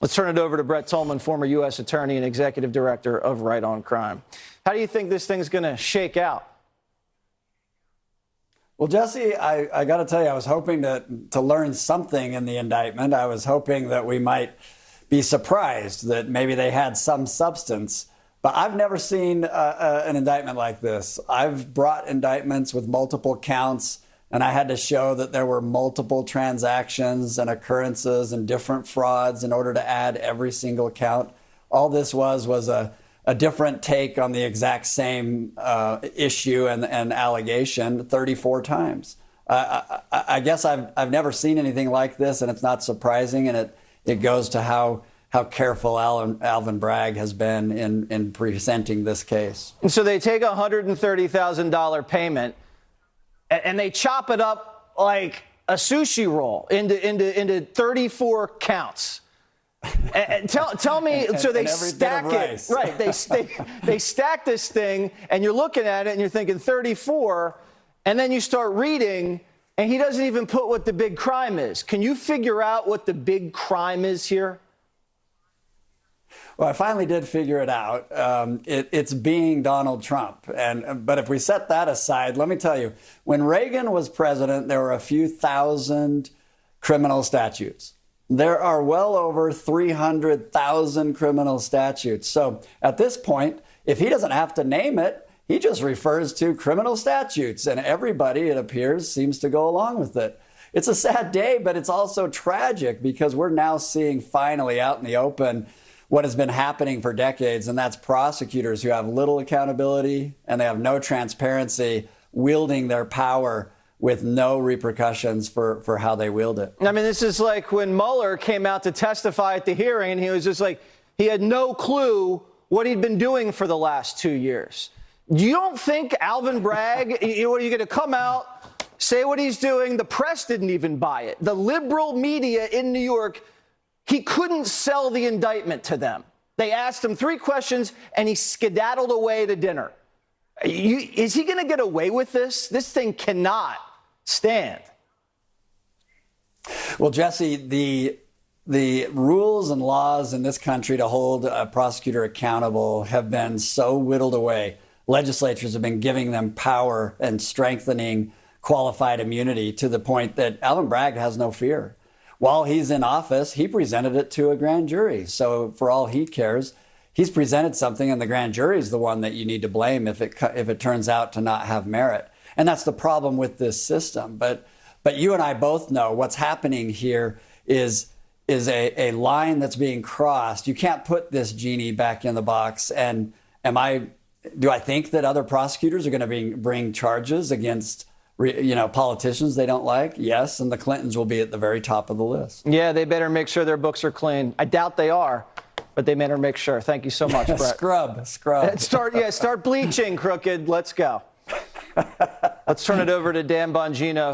Let's turn it over to Brett Tolman, former U.S. Attorney and Executive Director of Right on Crime. How do you think this thing's going to shake out? Well, Jesse, I got to tell you, I was hoping to learn something in the indictment. I was hoping that we might be surprised that maybe they had some substance. But I've never seen an indictment like this. I've brought indictments with multiple counts, and I had to show that there were multiple transactions and occurrences and different frauds in order to add every single count. All this was a different take on the exact same issue and allegation 34 times. I guess I've never seen anything like this, and it's not surprising, and it goes to how careful Alvin Bragg has been in presenting this case. And so they take a $130,000 payment, and they chop it up like a sushi roll into 34 counts. And tell me, so they stack it, right? They stack this thing, and you're looking at it, and you're thinking 34, and then you start reading, and he doesn't even put what the big crime is. Can you figure out what the big crime is here? Well, I finally did figure it out. It's being Donald Trump. But if we set that aside, let me tell you, when Reagan was president, there were a few thousand criminal statutes. There are well over 300,000 criminal statutes. So at this point, if he doesn't have to name it, he just refers to criminal statutes. And everybody, it appears, seems to go along with it. It's a sad day, but it's also tragic because we're now seeing finally out in the open what has been happening for decades, and that's prosecutors who have little accountability and they have no transparency, wielding their power with no repercussions for how they wield it. I mean, this is like when Mueller came out to testify at the hearing, and he was just like, he had no clue what he'd been doing for the last 2 years. You don't think Alvin Bragg, are you going to come out, say what he's doing? The press didn't even buy it. The liberal media in New York, he couldn't sell the indictment to them. They asked him 3 questions, and he skedaddled away to dinner. Is he going to get away with this? This thing cannot stand. Well, Jesse, the rules and laws in this country to hold a prosecutor accountable have been so whittled away. Legislatures have been giving them power and strengthening qualified immunity to the point that Alvin Bragg has no fear. While he's in office, he presented it to a grand jury. So for all he cares, he's presented something, and the grand jury is the one that you need to blame if it turns out to not have merit. And that's the problem with this system. But you and I both know what's happening here is a line that's being crossed. You can't put this genie back in the box. And do I think that other prosecutors are going to bring charges against politicians they don't like? Yes, and the Clintons will be at the very top of the list. Yeah, they better make sure their books are clean. I doubt they are, but they better make sure. Thank you so much, Brett. Scrub. Start bleaching, crooked. Let's go. Let's turn it over to Dan Bongino.